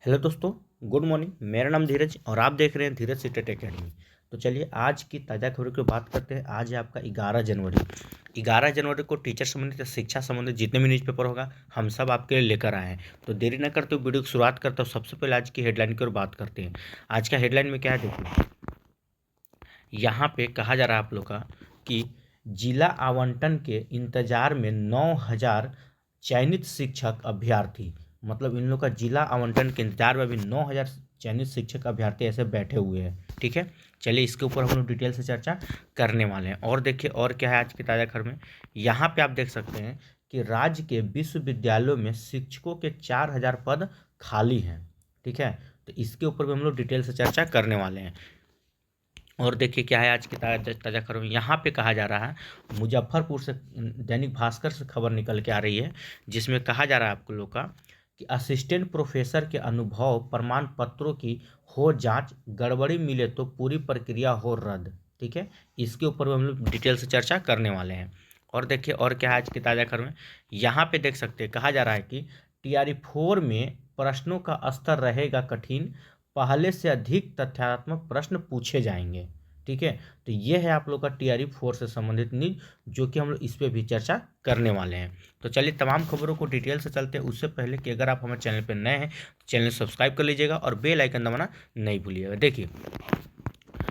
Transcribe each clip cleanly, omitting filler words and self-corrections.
Hello दोस्तों, good morning. मेरा नाम धीरज और आप देख रहे हैं धीरज सीटेट एकेडमी। तो चलिए आज की ताज़ा खबरों की बात करते हैं। आज है आपका 11 जनवरी। 11 जनवरी को टीचर संबंधित या शिक्षा संबंधित जितने भी न्यूज़पेपर होगा हम सब आपके लिए लेकर आए हैं। तो देरी न करते हुए वीडियो की शुरुआत करता हूँ। सबसे पहले आज की हेडलाइन की ओर बात करते हैं। आज का हेडलाइन में क्या है देखिए, यहाँ पे कहा जा रहा है आप लोग का कि जिला आवंटन के इंतजार में 9,000 चयनित शिक्षक अभ्यर्थी, मतलब इन लोग का जिला आवंटन के इंतजार में अभी 9,000 चयनित शिक्षक अभ्यर्थी ऐसे बैठे हुए हैं। ठीक है, चलिए इसके ऊपर हम लोग डिटेल से चर्चा करने वाले हैं। और देखिए और क्या है आज की ताज़ा खबर में, यहाँ पे आप देख सकते हैं कि राज्य के विश्वविद्यालयों में शिक्षकों के 4,000 पद खाली हैं। ठीक है, तो इसके ऊपर भी हम लोग डिटेल से चर्चा करने वाले हैं। और देखिए क्या है आज की ताज़ा खबर में, यहाँ पे कहा जा रहा है, मुजफ्फरपुर से दैनिक भास्कर से खबर निकल के आ रही है, जिसमें कहा जा रहा है आपको लोग का कि असिस्टेंट प्रोफेसर के अनुभव प्रमाण पत्रों की हो जांच, गड़बड़ी मिले तो पूरी प्रक्रिया हो रद्द। ठीक है, इसके ऊपर हम लोग डिटेल से चर्चा करने वाले हैं। और देखिए और क्या है आज की ताज़ा खबर में, यहाँ पे देख सकते हैं कहा जा रहा है कि TRE 4 में प्रश्नों का स्तर रहेगा कठिन, पहले से अधिक तथ्यात्मक प्रश्न पूछे जाएंगे। ठीक है, तो ये है आप लोग का TRE 4 से संबंधित न्यूज, जो कि हम लोग इस पे भी चर्चा करने वाले हैं। तो चलिए तमाम खबरों को डिटेल से चलते हैं। उससे पहले कि अगर आप हमारे चैनल पर नए हैं तो चैनल सब्सक्राइब कर लीजिएगा और बेल आइकन दबाना नहीं भूलिएगा। देखिए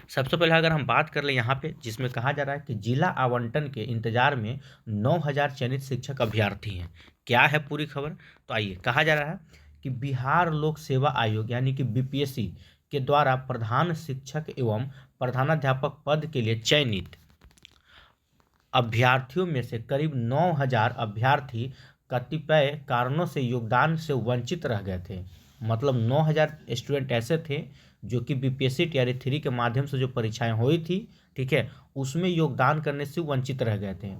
सबसे पहले अगर हम बात कर ले यहाँ पे, जिसमें कहा जा रहा है कि जिला आवंटन के इंतजार में 9,000 चयनित शिक्षक अभ्यर्थी हैं। क्या है पूरी खबर, तो आइए। कहा जा रहा है कि बिहार लोक सेवा आयोग यानी कि BPSC के द्वारा प्रधान शिक्षक एवं प्रधानाध्यापक पद के लिए चयनित अभ्यर्थियों में से करीब 9,000 अभ्यर्थी कतिपय कारणों से योगदान से वंचित रह गए थे। मतलब 9,000 स्टूडेंट ऐसे थे जो कि BPSC TRE 3 के माध्यम से जो परीक्षाएं हुई थी, ठीक है, उसमें योगदान करने से वंचित रह गए थे।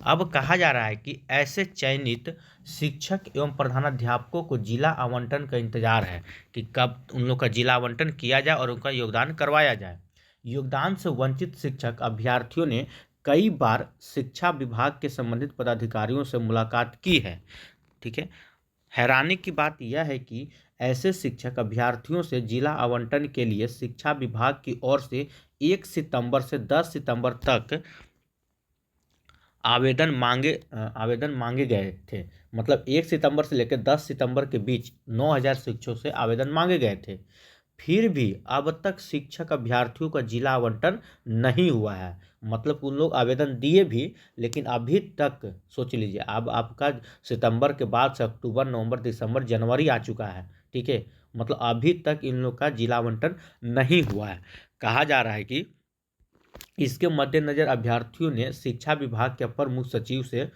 अब कहा जा रहा है कि ऐसे चयनित शिक्षक एवं प्रधानाध्यापकों को जिला आवंटन का इंतजार है कि कब उन लोग का जिला आवंटन किया जाए और उनका योगदान करवाया जाए। योगदान से वंचित शिक्षक अभ्यर्थियों ने कई बार शिक्षा विभाग के संबंधित पदाधिकारियों से मुलाकात की है। ठीक है, हैरानी की बात यह है कि ऐसे शिक्षक अभ्यर्थियों से जिला आवंटन के लिए शिक्षा विभाग की ओर से 1 सितंबर से 10 सितंबर तक आवेदन मांगे गए थे। मतलब 1 सितंबर से लेकर 10 सितंबर के बीच 9,000 शिक्षकों से आवेदन मांगे गए थे। फिर भी अब तक शिक्षक अभ्यर्थियों का जिला आवंटन नहीं हुआ है। मतलब उन लोग आवेदन दिए भी, लेकिन अभी तक सोच लीजिए, अब आपका सितंबर के बाद से अक्टूबर, नवंबर, दिसंबर, जनवरी आ चुका है। ठीक है, मतलब अभी तक इन लोग का जिला आवंटन नहीं हुआ है। कहा जा रहा है कि इसके मद्देनजर अभ्यर्थियों ने शिक्षा विभाग के अपर मुख्य सचिव से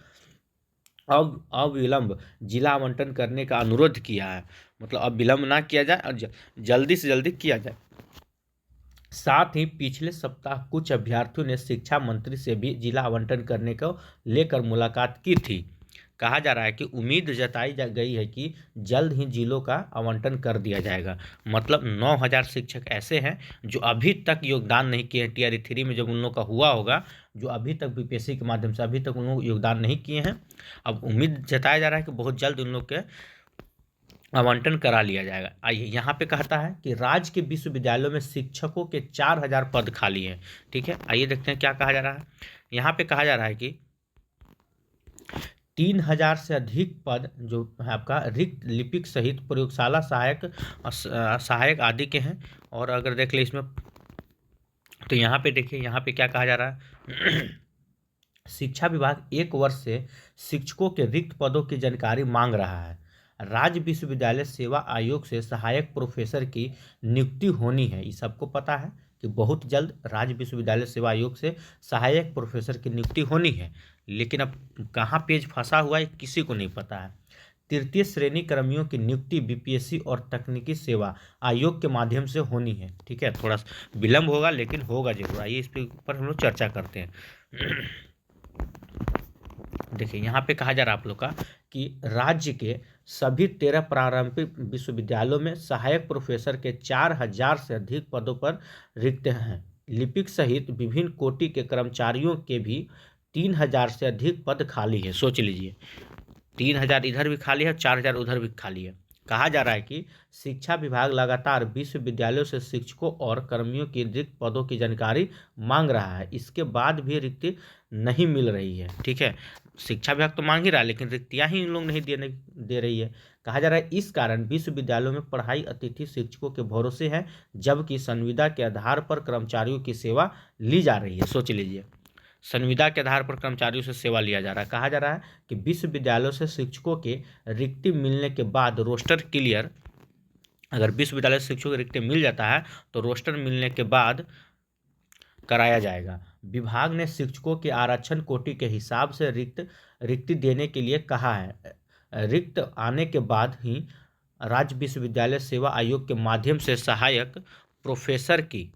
अब अविलंब जिला आवंटन करने का अनुरोध किया है। मतलब अब विलंब ना किया जाए और जल्दी से जल्दी किया जाए। साथ ही पिछले सप्ताह कुछ अभ्यर्थियों ने शिक्षा मंत्री से भी जिला आवंटन करने को लेकर मुलाकात की थी। कहा जा रहा है कि उम्मीद जताई जा गई है कि जल्द ही जिलों का आवंटन कर दिया जाएगा। मतलब 9,000 शिक्षक ऐसे हैं जो अभी तक योगदान नहीं किए हैं TRE 3 में, जब उन लोग का हुआ होगा, जो अभी तक BPSC के माध्यम से अभी तक उन लोग योगदान नहीं किए हैं। अब उम्मीद जताया जा रहा है कि बहुत जल्द उन लोग के आवंटन करा लिया जाएगा। आइए यहाँ पे कहता है कि राज्य के विश्वविद्यालयों में शिक्षकों के 4,000 पद खाली हैं। ठीक है, आइए देखते हैं क्या कहा जा रहा है। यहाँ पे कहा जा रहा है कि 3,000 से अधिक पद जो है आपका रिक्त लिपिक सहित प्रयोगशाला सहायक आदि के हैं। और अगर देख ले इसमें, तो यहाँ पे देखिए यहाँ पे क्या कहा जा रहा है शिक्षा विभाग 1 वर्ष से शिक्षकों के रिक्त पदों की जानकारी मांग रहा है। राज्य विश्वविद्यालय सेवा आयोग से सहायक प्रोफेसर की नियुक्ति होनी है। ये सबको पता है कि बहुत जल्द राज्य विश्वविद्यालय सेवा आयोग से सहायक प्रोफेसर की नियुक्ति होनी है। लेकिन अब कहाँ पेज फंसा हुआ है किसी को नहीं पता है। तृतीय श्रेणी कर्मियों की नियुक्ति BPSC और तकनीकी सेवा आयोग के माध्यम से होनी है। ठीक है, थोड़ा सा विलंब होगा लेकिन होगा जरूर। आइए इस पर हम लोग चर्चा करते हैं। देखिए यहाँ पे कहा जा रहा है आप लोग का कि राज्य के सभी 13 प्रारंभिक विश्वविद्यालयों में सहायक प्रोफेसर के 4,000 से अधिक पदों पर रिक्त हैं। लिपिक सहित विभिन्न कोटि के कर्मचारियों के भी 3,000 से अधिक पद खाली है। सोच लीजिए, 3,000 इधर भी खाली है, 4,000 उधर भी खाली है। कहा जा रहा है कि शिक्षा विभाग लगातार विश्वविद्यालयों से शिक्षकों और कर्मियों की रिक्त पदों की जानकारी मांग रहा है, इसके बाद भी रिक्ति नहीं मिल रही है। ठीक है, शिक्षा विभाग तो मांग ही रहा है लेकिन रिक्तियां ही इन लोग नहीं दे रही है। कहा जा रहा है इस कारण विश्वविद्यालयों में पढ़ाई अतिथि शिक्षकों के भरोसे है, जबकि संविदा के आधार पर कर्मचारियों की सेवा ली जा रही है। सोच लीजिए, संविदा के आधार पर कर्मचारियों से सेवा लिया जा रहा है। कहा जा रहा है कि विश्वविद्यालयों से शिक्षकों के रिक्ति मिलने के बाद रोस्टर क्लियर, अगर विश्वविद्यालय से शिक्षकों की रिक्ति मिल जाता है तो रोस्टर मिलने के बाद कराया जाएगा। विभाग ने शिक्षकों के आरक्षण कोटि के हिसाब से रिक्ति देने के लिए कहा है। रिक्त आने के बाद ही राज्य विश्वविद्यालय सेवा आयोग के माध्यम से सहायक प्रोफेसर की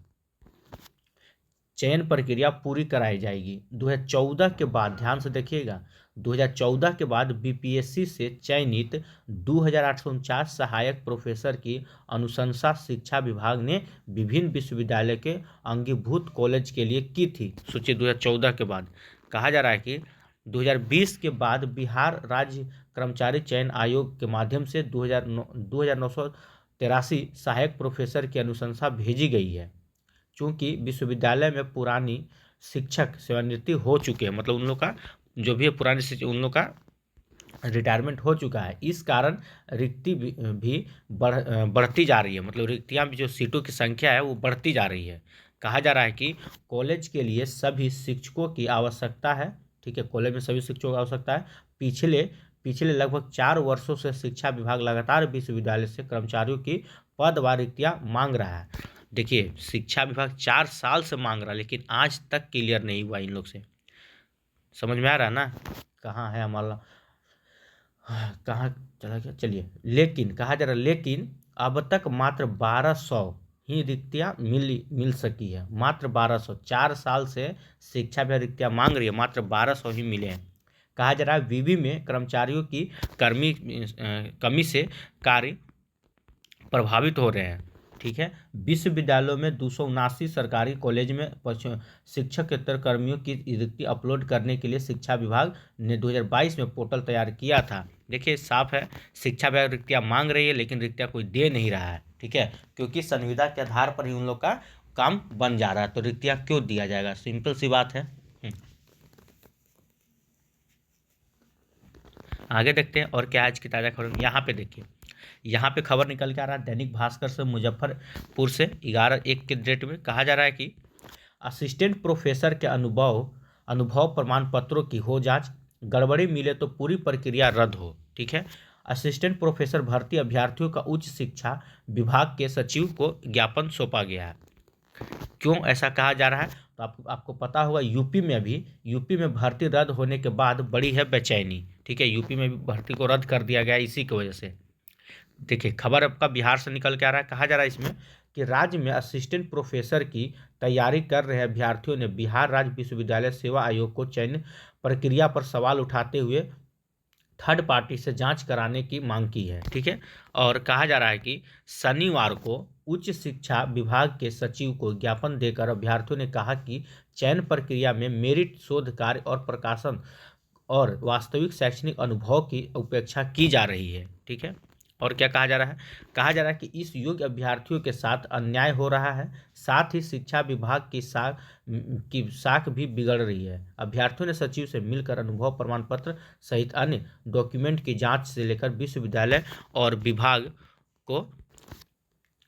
चयन प्रक्रिया पूरी कराई जाएगी। 2014 के बाद, ध्यान से देखिएगा, 2014 के बाद बीपीएससी से चयनित 2849 सहायक प्रोफेसर की अनुशंसा शिक्षा विभाग ने विभिन्न विश्वविद्यालय के अंगीभूत कॉलेज के लिए की थी। सोचिए, 2014 के बाद। कहा जा रहा है कि 2020 के बाद बिहार राज्य कर्मचारी चयन आयोग के माध्यम से 2983 सहायक प्रोफेसर की अनुशंसा भेजी गई है। चूँकि विश्वविद्यालय में पुरानी शिक्षक सेवानिवृत्ति हो चुके हैं, मतलब उन लोग का जो भी है पुराने शिक्षक, उन लोग का रिटायरमेंट हो चुका है, इस कारण रिक्ति भी बढ़ती जा रही है। मतलब रिक्तियाँ भी, जो सीटों की संख्या है वो बढ़ती जा रही है। कहा जा रहा है कि कॉलेज के लिए सभी शिक्षकों की आवश्यकता है। ठीक है, कॉलेज में सभी शिक्षकों की आवश्यकता है। पिछले लगभग 4 वर्षों से शिक्षा विभाग लगातार विश्वविद्यालय से कर्मचारियों की पद व रिक्तियाँ मांग रहा है। देखिए, शिक्षा विभाग 4 साल से मांग रहा है लेकिन आज तक क्लियर नहीं हुआ इन लोग से। समझ में आ रहा है ना, कहाँ है हमारा, कहाँ चला गया, चलिए। लेकिन कहा जा रहा है, लेकिन अब तक मात्र 1200 ही रिक्तियाँ मिल सकी है। मात्र 1200, 4 साल से शिक्षा विभाग रिक्तियाँ मांग रही है, मात्र 1200 ही मिले हैं। कहा जा रहा है विवि में कर्मचारियों की कमी से कार्य प्रभावित हो रहे हैं। ठीक है, विश्वविद्यालयों में 279 सरकारी कॉलेज में शिक्षकेतर कर्मियों की रिक्ति अपलोड करने के लिए शिक्षा विभाग ने 2022 में पोर्टल तैयार किया था। देखिए, साफ है, शिक्षा विभाग रिक्तियाँ मांग रही है लेकिन रिक्तियाँ कोई दे नहीं रहा है। ठीक है, क्योंकि संविदा के आधार पर ही उन लोग का काम बन जा रहा है, तो रिक्तियाँ क्यों दिया जाएगा, सिंपल सी बात है। आगे देखते हैं और क्या आज की ताज़ा खबर। यहाँ पे देखिए, यहाँ पे खबर निकल के आ रहा है दैनिक भास्कर से, मुजफ्फरपुर से 11/1 के डेट में। कहा जा रहा है कि असिस्टेंट प्रोफेसर के अनुभव प्रमाण पत्रों की हो जांच, गड़बड़ी मिले तो पूरी प्रक्रिया रद्द हो। ठीक है, असिस्टेंट प्रोफेसर भर्ती अभ्यर्थियों का उच्च शिक्षा विभाग के सचिव को ज्ञापन सौंपा गया है। क्यों ऐसा कहा जा रहा है, तो आपको पता होगा, यूपी में भर्ती रद्द होने के बाद बड़ी है बेचैनी। ठीक है, यूपी में भी भर्ती को रद्द कर दिया गया इसी की वजह से। देखिए, खबर आपका बिहार से निकल के आ रहा है। कहा जा रहा है इसमें कि राज्य में असिस्टेंट प्रोफेसर की तैयारी कर रहे अभ्यर्थियों ने बिहार राज्य विश्वविद्यालय सेवा आयोग को चयन प्रक्रिया पर सवाल उठाते हुए थर्ड पार्टी से जांच कराने की मांग की है। ठीक है, और कहा जा रहा है कि शनिवार को उच्च शिक्षा विभाग के सचिव को ज्ञापन देकर अभ्यर्थियों ने कहा कि चयन प्रक्रिया में मेरिट, शोध कार्य और प्रकाशन और वास्तविक शैक्षणिक अनुभव की उपेक्षा की जा रही है। ठीक है, और क्या कहा जा रहा है, कहा जा रहा है कि इस योग्य अभ्यर्थियों के साथ अन्याय हो रहा है, साथ ही शिक्षा विभाग की साख भी बिगड़ रही है। अभ्यर्थियों ने सचिव से मिलकर अनुभव प्रमाण पत्र सहित अन्य डॉक्यूमेंट की जांच से लेकर विश्वविद्यालय और विभाग को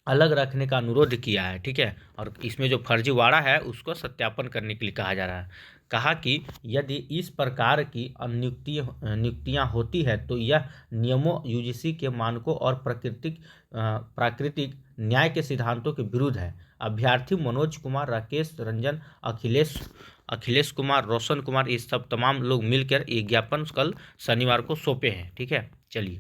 अलग रखने का अनुरोध किया है। ठीक है, और इसमें जो फर्जीवाड़ा है उसको सत्यापन करने के लिए कहा जा रहा है। कहा कि यदि इस प्रकार की नियुक्तियां होती है तो यह नियमों, यूजीसी के मानकों और प्राकृतिक न्याय के सिद्धांतों के विरुद्ध है। अभ्यर्थी मनोज कुमार, राकेश रंजन, अखिलेश कुमार, रोशन कुमार, ये सब तमाम लोग मिलकर ये ज्ञापन कल शनिवार को सौंपे हैं। ठीक है, चलिए,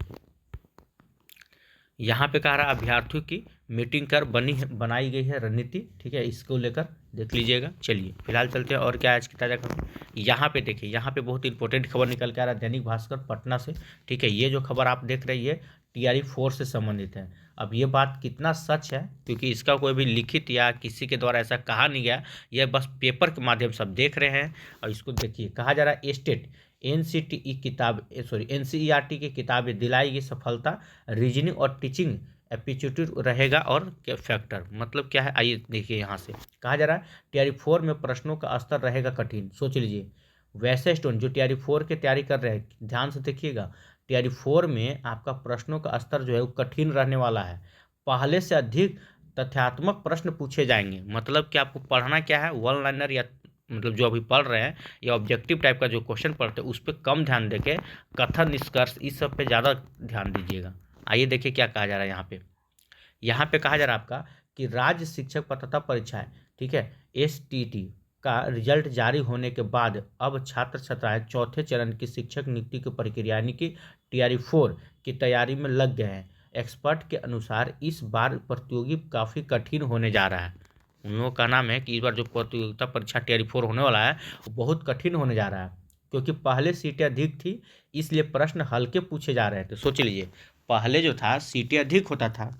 यहाँ पे कह रहा है अभ्यर्थियों की मीटिंग कर बनाई गई है रणनीति। ठीक है, इसको लेकर देख लीजिएगा। चलिए, फिलहाल चलते हैं और क्या आज की ताज़ा खबर। यहाँ पे देखिए, यहाँ पे बहुत इंपॉर्टेंट खबर निकल के आ रहा है दैनिक भास्कर पटना से। ठीक है, ये जो खबर आप देख रही है TRE 4 से संबंधित है। अब ये बात कितना सच है, क्योंकि इसका कोई भी लिखित या किसी के द्वारा ऐसा कहा नहीं गया, यह बस पेपर के माध्यम से आप देख रहे हैं। और इसको देखिए, कहा जा रहा है एनसीटीई किताब एनसीईआरटी की किताबें दिलाएगी सफलता, रीजनिंग और टीचिंग एप्टीट्यूड रहेगा और फैक्टर। मतलब क्या है, आइए देखिए यहाँ से कहा जा रहा है टीआरई 4 में प्रश्नों का स्तर रहेगा कठिन। सोच लीजिए, वैसे स्टूडेंट जो टीआरई 4 की तैयारी कर रहे हैं ध्यान से देखिएगा, टीआरई 4 में आपका प्रश्नों का स्तर जो है वो कठिन रहने वाला है। पहले से अधिक तथ्यात्मक प्रश्न पूछे जाएंगे। मतलब कि आपको पढ़ना क्या है, वन लाइनर या मतलब जो अभी पढ़ रहे हैं या ऑब्जेक्टिव टाइप का जो क्वेश्चन पढ़ते हैं उस पर कम ध्यान देके कथन निष्कर्ष इस सब पे ज़्यादा ध्यान दीजिएगा। आइए देखिए क्या कहा जा रहा है यहाँ पे कहा जा रहा है आपका कि राज्य शिक्षक पात्रता परीक्षाएं, ठीक है, एसटीटी का रिजल्ट जारी होने के बाद अब छात्र छात्राएं चौथे चरण की शिक्षक नियुक्ति की प्रक्रिया यानी कि टीआरई 4 की तैयारी में लग गए हैं। एक्सपर्ट के अनुसार इस बार प्रतियोगी काफ़ी कठिन होने जा रहा है। उन लोगों का नाम है कि इस बार जो प्रतियोगिता परीक्षा टीआरई 4 होने वाला है वो बहुत कठिन होने जा रहा है, क्योंकि पहले सीटें अधिक थी इसलिए प्रश्न हल्के पूछे जा रहे थे। सोच लीजिए, पहले जो था सीटें अधिक होता था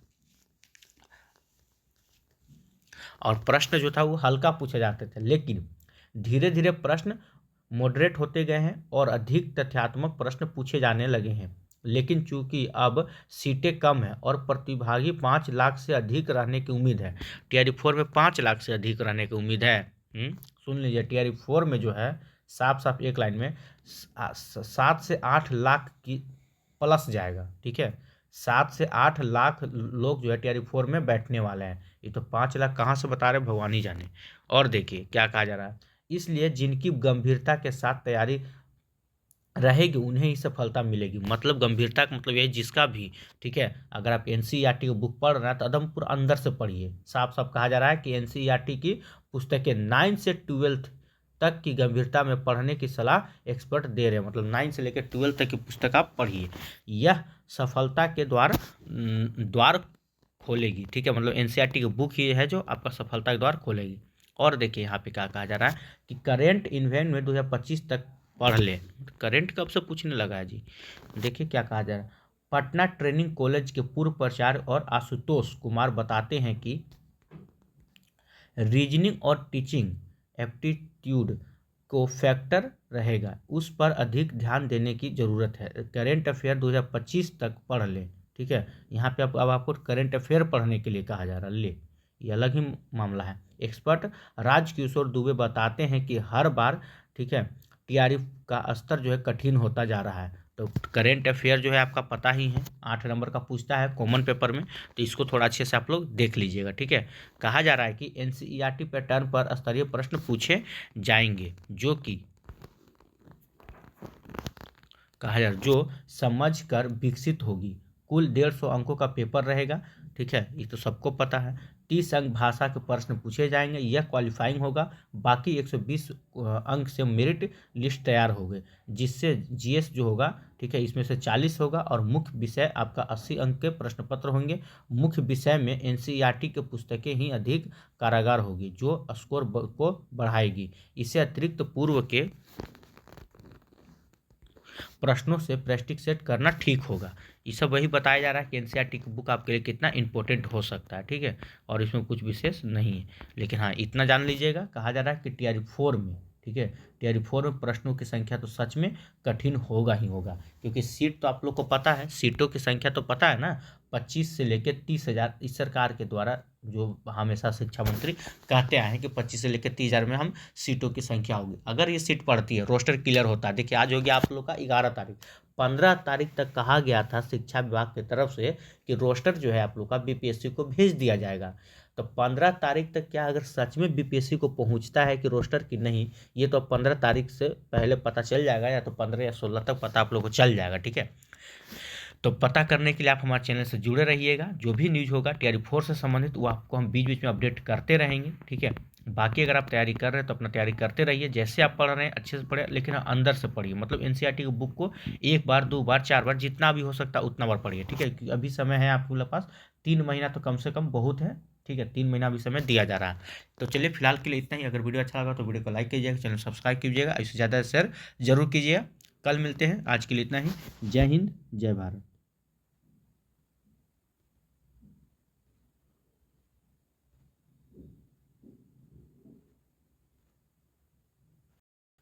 और प्रश्न जो था वो हल्का पूछे जाते थे, लेकिन धीरे धीरे प्रश्न मॉडरेट होते गए हैं और अधिक तथ्यात्मक प्रश्न पूछे जाने लगे हैं। लेकिन चूंकि अब सीटें कम है और प्रतिभागी 5 लाख से अधिक रहने की उम्मीद है, टीआरई 4 में 5 लाख से अधिक रहने की उम्मीद है। सुन लीजिए, टीआरई 4 में जो है साफ साफ एक लाइन में 7 से 8 लाख की प्लस जाएगा, ठीक है। 7 से 8 लाख लोग जो है टीआरई 4 में बैठने वाले हैं। ये तो 5 लाख कहाँ से बता रहे भगवान ही जाने। और देखिए क्या कहा जा रहा है, इसलिए जिनकी गंभीरता के साथ तैयारी रहेगी उन्हें ही सफलता मिलेगी। मतलब गंभीरता का मतलब यही जिसका भी, ठीक है, अगर आप एनसीईआरटी की बुक पढ़ रहे हैं तो एकदम पूरा अंदर से पढ़िए। साफ साफ कहा जा रहा है कि एनसीईआरटी की पुस्तकें 9 से 12 तक की गंभीरता में पढ़ने की सलाह एक्सपर्ट दे रहे हैं। मतलब 9 से लेकर 12 तक की पुस्तक आप पढ़िए, यह सफलता के द्वार खोलेगी, ठीक है। मतलब एनसीईआरटी की बुक ही है जो आपका सफलता के द्वार खोलेगी। और देखिए यहाँ पे क्या कहा जा रहा है कि करेंट इवेंट में 2025 तक पढ़ ले। करेंट कब से पूछने लगा है जी। देखिए क्या कहा जा रहा है, पटना ट्रेनिंग कॉलेज के पूर्व प्राचार्य और आशुतोष कुमार बताते हैं कि रीजनिंग और टीचिंग एप्टीट्यूड को फैक्टर रहेगा, उस पर अधिक ध्यान देने की ज़रूरत है। करेंट अफेयर 2025 तक पढ़ लें, ठीक है। यहाँ पे अब आपको करेंट अफेयर पढ़ने के लिए कहा जा रहा है, ले ये अलग ही मामला है। एक्सपर्ट राजकिशोर दुबे बताते हैं कि हर बार, ठीक है, टीआरई का स्तर जो है कठिन होता जा रहा है। तो करेंट अफेयर जो है आपका पता ही है 8 नंबर का पूछता है कॉमन पेपर में, तो इसको थोड़ा अच्छे से आप लोग देख लीजिएगा, ठीक है। कहा जा रहा है कि एनसीईआरटी पैटर्न पर स्तरीय प्रश्न पूछे जाएंगे जो कि कहा जा रहा है जो समझ कर विकसित होगी। कुल 150 अंकों का पेपर रहेगा, ठीक है, ये तो सबको पता है। 30 अंक भाषा के प्रश्न पूछे जाएंगे, यह क्वालिफाइंग होगा। बाकी 120 अंक से मेरिट लिस्ट तैयार होगी, जिससे जीएस जो होगा, ठीक है, इसमें से 40 होगा और मुख्य विषय आपका 80 अंक के प्रश्न पत्र होंगे। मुख्य विषय में एनसीईआरटी के पुस्तकें ही अधिक कारागार होगी जो स्कोर को बढ़ाएगी। इससे अतिरिक्त पूर्व के प्रश्नों से प्रैक्टिस सेट करना ठीक होगा। ये सब वही बताया जा रहा है कि एनसीईआरटी की बुक आपके लिए कितना इंपॉर्टेंट हो सकता है, ठीक है। और इसमें कुछ विशेष नहीं है, लेकिन हाँ इतना जान लीजिएगा, कहा जा रहा है कि टीआरई 4 में, ठीक है, टीआरई 4 में प्रश्नों की संख्या तो सच में कठिन होगा ही होगा, क्योंकि सीट तो आप लोग को पता है, सीटों की संख्या तो पता है ना, 25 से लेकर 30,000 इस सरकार के द्वारा जो हमेशा शिक्षा मंत्री कहते आए हैं कि 25 से लेकर 30,000 में हम सीटों की संख्या होगी। अगर ये सीट पड़ती है, रोस्टर क्लियर होता है, देखिए आज हो गया आप लोग का 11 तारीख, 15 तारीख तक कहा गया था शिक्षा विभाग की तरफ से कि रोस्टर जो है आप लोग का बीपीएससी को भेज दिया जाएगा। तो 15 तारीख तक क्या अगर सच में बीपीएससी को पहुंचता है कि रोस्टर की नहीं, ये तो 15 तारीख से पहले पता चल जाएगा, या तो 15 या 16 तक पता आप लोग को चल जाएगा, ठीक है। तो पता करने के लिए आप हमारे चैनल से जुड़े रहिएगा। जो भी न्यूज़ होगा टीआरई 4 से संबंधित वो आपको हम बीच बीच में अपडेट करते रहेंगे, ठीक है। बाकी अगर आप तैयारी कर रहे हैं तो अपना तैयारी करते रहिए, जैसे आप पढ़ रहे हैं अच्छे से पढ़े, लेकिन अंदर से पढ़िए। मतलब एनसीईआरटी की बुक को 1 बार 2 बार 4 बार जितना भी हो सकता है उतना बार पढ़िए, ठीक है। क्योंकि अभी समय है आपके पास 3 महीना, तो कम से कम बहुत है, ठीक है, 3 महीना अभी समय दिया जा रहा है। तो चलिए फिलहाल के लिए इतना ही। अगर वीडियो अच्छा लगा तो वीडियो को लाइक कीजिएगा, चैनल सब्सक्राइब कीजिएगा, इससे ज़्यादा शेयर जरूर कीजिएगा। कल मिलते हैं, आज के लिए इतना ही। जय हिंद, जय भारत।